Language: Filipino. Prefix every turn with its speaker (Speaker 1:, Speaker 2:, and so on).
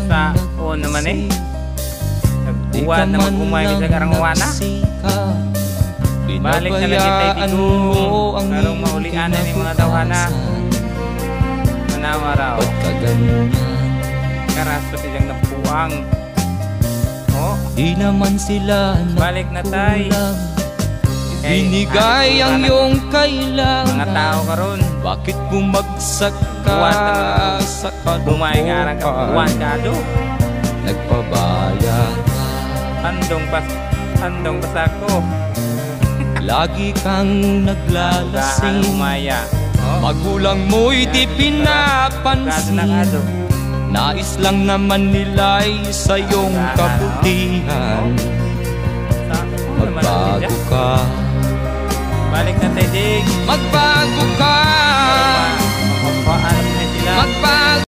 Speaker 1: Sa o naman eh. Nagbuwan na mag-umay sa karanguana. Balik na lagi tayo dito. Karong maulian na ni mga tawhana. Manawa raw. Karas pa silang napuang. Oh,
Speaker 2: di naman sila
Speaker 1: balik na tayo.
Speaker 2: Binigay ang iyong kailangan.
Speaker 1: Mga tao karon,
Speaker 2: bakit bumagsak ka sa
Speaker 1: bumay nga lang kapuan ka do.
Speaker 2: Nagpabaya ka,
Speaker 1: handong pas ako.
Speaker 2: Lagi kang naglalasing, magulang mo'y di pinapansin. Nais lang naman nila'y sa iyong kabutihan. Magbago ka,
Speaker 1: balik na tayo, Dig.
Speaker 2: magbago ka.